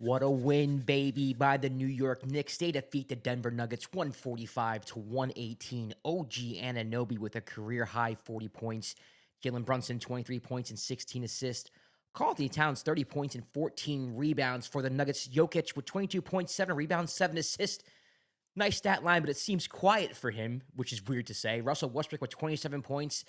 What a win, baby, by the New York Knicks. They defeat the Denver Nuggets 145 to 118. OG Anunoby with a career high 40 points. Jalen Brunson 23 points and 16 assists. Karl Towns 30 points and 14 rebounds for the Nuggets. Jokic with 22 points, 7 rebounds, 7 assists. Nice stat line, but it seems quiet for him, which is weird to say. Russell Westbrook with 27 points,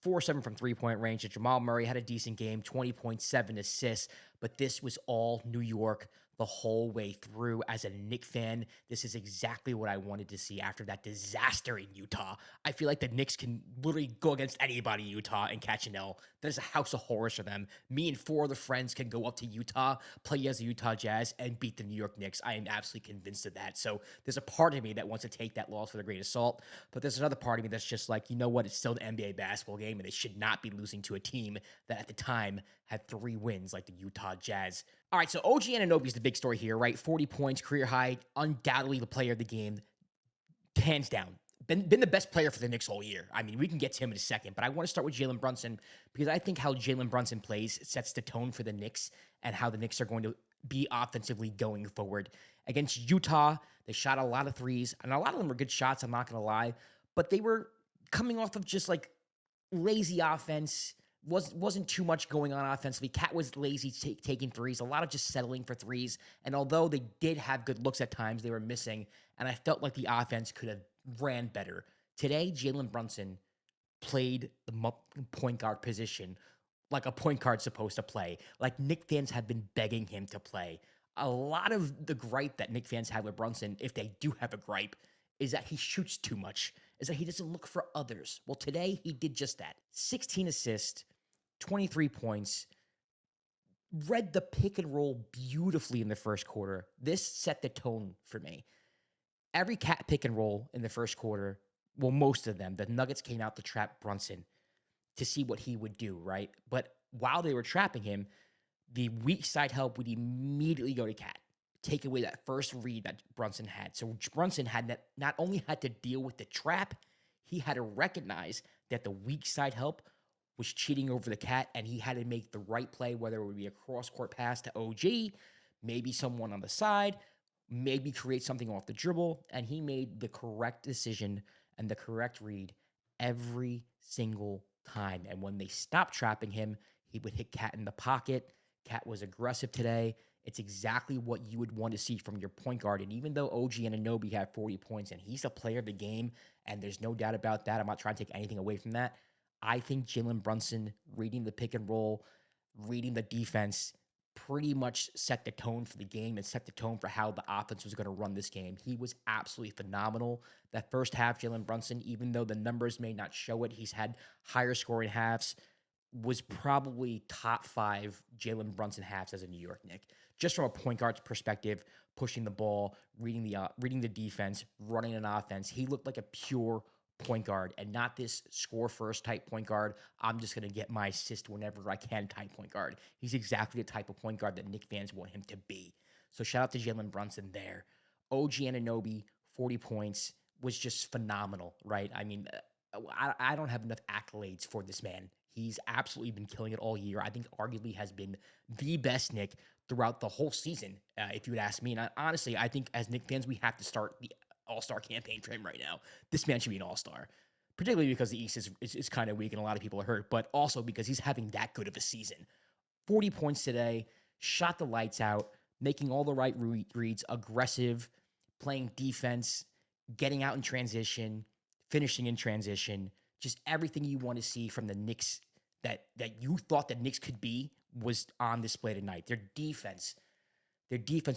4-7 from three-point range. And Jamal Murray had a decent game, 20.7 assists. But this was all New York the whole way through. As a Knicks fan, this is exactly what I wanted to see after that disaster in Utah. I feel like the Knicks can literally go against anybody in Utah and catch an L. That is a house of horrors for them. Me and 4 other friends can go up to Utah, play as the Utah Jazz, and beat the New York Knicks. I am absolutely convinced of that. So there's a part of me that wants to take that loss with a grain of salt, but there's another part of me that's just like, you know what? It's still an NBA basketball game, and they should not be losing to a team that at the time had 3 wins like the Utah Jazz. All right, so OG Anunoby is the big story here, right? 40 points, career high, undoubtedly the player of the game, hands down. Been the best player for the Knicks all year. I mean, we can get to him in a second, but I want to start with Jalen Brunson because I think how Jalen Brunson plays sets the tone for the Knicks and how the Knicks are going to be offensively going forward. Against Utah, they shot a lot of threes, and a lot of them were good shots, I'm not going to lie, but they were coming off of just like lazy offense. Wasn't too much going on offensively. Cat was lazy taking threes, a lot of just settling for threes. And although they did have good looks at times, they were missing. And I felt like the offense could have ran better. Today, Jalen Brunson played the point guard position like a point guard's supposed to play. Like Knicks fans have been begging him to play. A lot of the gripe that Knicks fans have with Brunson, if they do have a gripe, is that he shoots too much, is that he doesn't look for others. Well, today he did just that. 16 assists, 23 points, read the pick and roll beautifully in the first quarter. This set the tone for me. Every cat pick and roll in the first quarter, well, most of them, the Nuggets came out to trap Brunson to see what he would do, right? But while they were trapping him, the weak side help would immediately go to Cat, take away that first read that Brunson had. So Brunson had not only had to deal with the trap, he had to recognize that the weak side help was cheating over the Cat, and he had to make the right play, whether it would be a cross-court pass to OG, maybe someone on the side, maybe create something off the dribble, and he made the correct decision and the correct read every single time. And when they stopped trapping him, he would hit Cat in the pocket. Cat was aggressive today. It's exactly what you would want to see from your point guard. And even though OG Anunoby had 40 points and he's a player of the game, and there's no doubt about that, I'm not trying to take anything away from that. I think Jalen Brunson reading the pick and roll, reading the defense, pretty much set the tone for the game and set the tone for how the offense was going to run this game. He was absolutely phenomenal. That first half, Jalen Brunson, even though the numbers may not show it, he's had higher scoring halves, was probably top 5 Jalen Brunson halves as a New York Knick. Just from a point guard's perspective, pushing the ball, reading the defense, running an offense, he looked like a pure point guard and not this score first type point guard. I'm just going to get my assist whenever I can type point guard. He's exactly the type of point guard that Knicks fans want him to be. So shout out to Jalen Brunson there. OG Anunoby, 40 points, was just phenomenal, right? I mean, I don't have enough accolades for this man. He's absolutely been killing it all year. I think arguably has been the best Knick throughout the whole season, if you would ask me. And honestly, I think as Knicks fans, we have to start the all-star campaign for him right now. This man should be an all-star, particularly because the East is kind of weak and a lot of people are hurt, but also because he's having that good of a season. 40 points today, shot the lights out, making all the right reads, aggressive, playing defense, getting out in transition, finishing in transition, just everything you want to see from the Knicks that you thought the Knicks could be was on display tonight. Their defense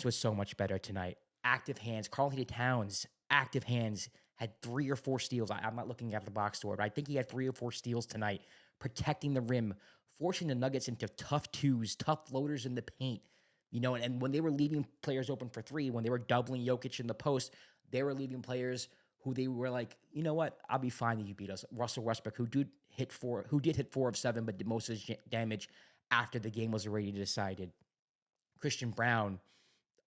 was so much better tonight. Active hands. Karl Towns, active hands, had 3 or 4 steals. I'm not looking at the box score, but I think he had 3 or 4 steals tonight, protecting the rim, forcing the Nuggets into tough twos, tough floaters in the paint. You know, and when they were leaving players open for 3, when they were doubling Jokic in the post, they were leaving players who they were like, you know what, I'll be fine that you beat us. Russell Westbrook, who did hit 4 of 7, but did most of his damage after the game was already decided. Christian Brown,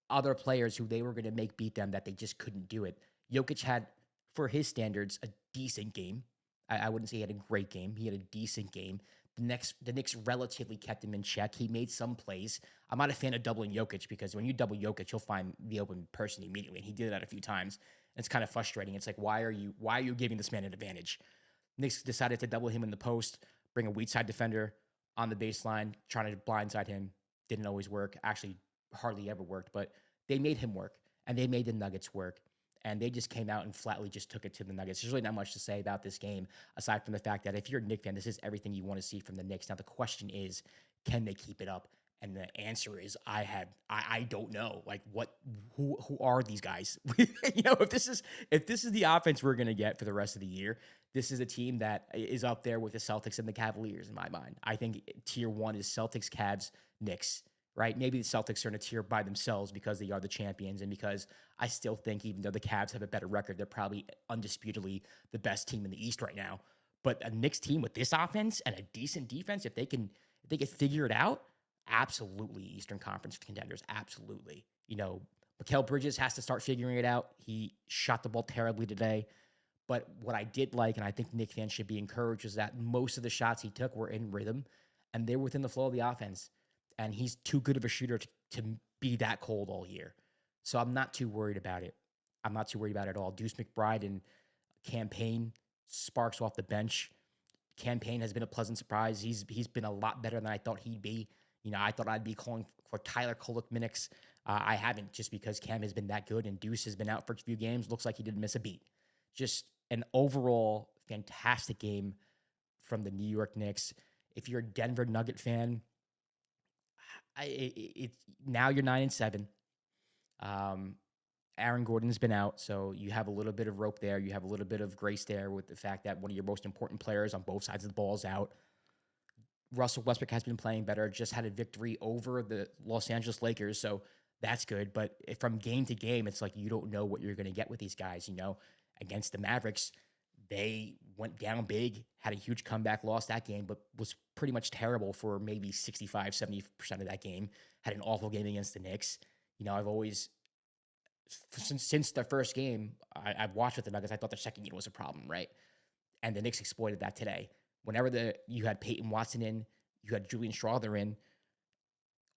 other players who they were going to make beat them that they just couldn't do it. Jokic had, for his standards, a decent game. I wouldn't say he had a great game. He had a decent game. The Knicks relatively kept him in check. He made some plays. I'm not a fan of doubling Jokic because when you double Jokic, he'll find the open person immediately, and he did that a few times. It's kind of frustrating. It's like, why are you giving this man an advantage? Knicks decided to double him in the post, bring a weak side defender on the baseline, trying to blindside him. Didn't always work. Actually, hardly ever worked, but they made him work, and they made the Nuggets work. And they just came out and flatly just took it to the Nuggets. There's really not much to say about this game, aside from the fact that if you're a Knicks fan, this is everything you want to see from the Knicks. Now, the question is, can they keep it up? And the answer is, I don't know. Like, who are these guys? If this is the offense we're gonna get for the rest of the year, this is a team that is up there with the Celtics and the Cavaliers in my mind. I think tier one is Celtics, Cavs, Knicks, right? Maybe the Celtics are in a tier by themselves because they are the champions, and because I still think even though the Cavs have a better record, they're probably undisputedly the best team in the East right now. But a Knicks team with this offense and a decent defense, if they can figure it out, absolutely Eastern Conference contenders, absolutely. Mikal Bridges has to start figuring it out. He shot the ball terribly today. But what I did like, and I think Knicks fans should be encouraged, is that most of the shots he took were in rhythm and they were within the flow of the offense. And he's too good of a shooter to be that cold all year. So I'm not too worried about it. I'm not too worried about it at all. Deuce McBride and Campaign sparks off the bench. Campaign has been a pleasant surprise. He's been a lot better than I thought he'd be. I thought I'd be calling for Tyler Kolek minutes. I haven't, just because Cam has been that good and Deuce has been out for a few games. Looks like he didn't miss a beat. Just an overall fantastic game from the New York Knicks. If you're a Denver Nugget fan, now you're 9-7. Aaron Gordon's been out, so you have a little bit of rope there. You have a little bit of grace there with the fact that one of your most important players on both sides of the ball is out. Russell Westbrook has been playing better, just had a victory over the Los Angeles Lakers, so that's good. But from game to game, it's like you don't know what you're going to get with these guys. Against the Mavericks, they went down big, had a huge comeback, lost that game, but was pretty much terrible for maybe 65, 70% of that game. Had an awful game against the Knicks. I've always, since the first game I've watched with the Nuggets, I thought their second unit was a problem, right? And the Knicks exploited that today. Whenever you had Peyton Watson in, you had Julian Strawther in,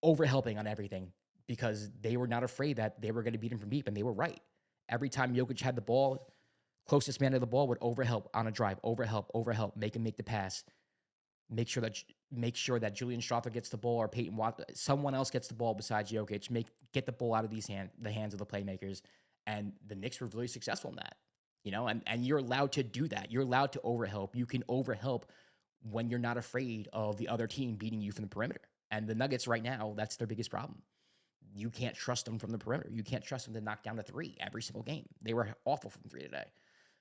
overhelping on everything because they were not afraid that they were going to beat him from deep, and they were right. Every time Jokic had the ball, closest man to the ball would overhelp on a drive, overhelp, make him make the pass. Make sure that Julian Strawther gets the ball, or Peyton Watson, someone else gets the ball besides Jokic. Get the ball out of the hands of the playmakers, and the Knicks were really successful in that. And you're allowed to do that. You're allowed to overhelp. You can overhelp when you're not afraid of the other team beating you from the perimeter. And the Nuggets right now, that's their biggest problem. You can't trust them from the perimeter. You can't trust them to knock down a three every single game. They were awful from three today.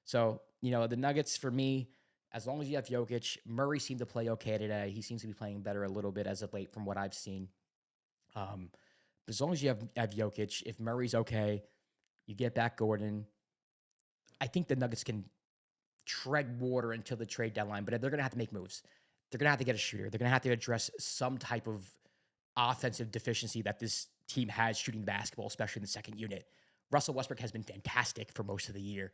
So, the Nuggets, for me, as long as you have Jokic, Murray seemed to play okay today. He seems to be playing better a little bit as of late from what I've seen. But as long as you have Jokic, if Murray's okay, you get back Gordon, I think the Nuggets can tread water until the trade deadline, but they're going to have to make moves. They're going to have to get a shooter. They're going to have to address some type of offensive deficiency that this team has shooting the basketball, especially in the second unit. Russell Westbrook has been fantastic for most of the year.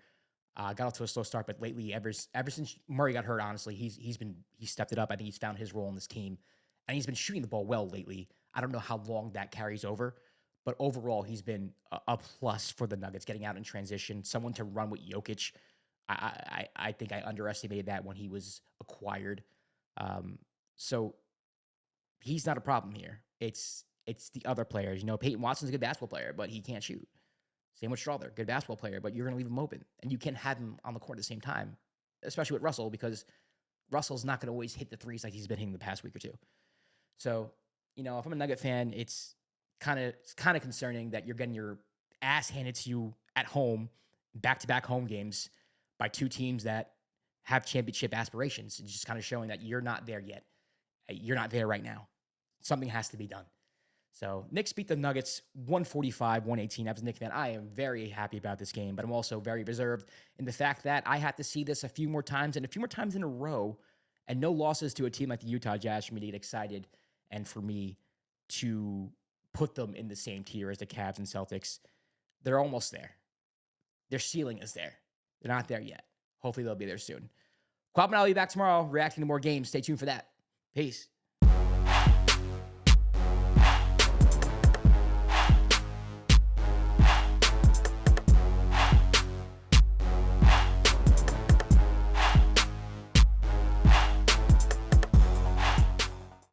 Got off to a slow start, but lately, ever since Murray got hurt, honestly, he's stepped it up. I think he's found his role in this team, and he's been shooting the ball well lately. I don't know how long that carries over, but overall, he's been a plus for the Nuggets, getting out in transition, someone to run with Jokic. I think I underestimated that when he was acquired. So he's not a problem here. It's the other players. Peyton Watson's a good basketball player, but he can't shoot. Same with Strawther, good basketball player, but you're going to leave him open. And you can't have him on the court at the same time, especially with Russell, because Russell's not going to always hit the threes like he's been hitting the past week or two. So, if I'm a Nugget fan, it's kind of concerning that you're getting your ass handed to you at home, back-to-back home games by two teams that have championship aspirations. It's just kind of showing that you're not there yet. You're not there right now. Something has to be done. So Knicks beat the Nuggets 145-118. As a Knicks fan, I am very happy about this game, but I'm also very reserved in the fact that I have to see this a few more times and a few more times in a row, and no losses to a team like the Utah Jazz for me to get excited and for me to put them in the same tier as the Cavs and Celtics. They're almost there. Their ceiling is there. They're not there yet. Hopefully they'll be there soon. Kwab and I'll be back tomorrow reacting to more games. Stay tuned for that. Peace.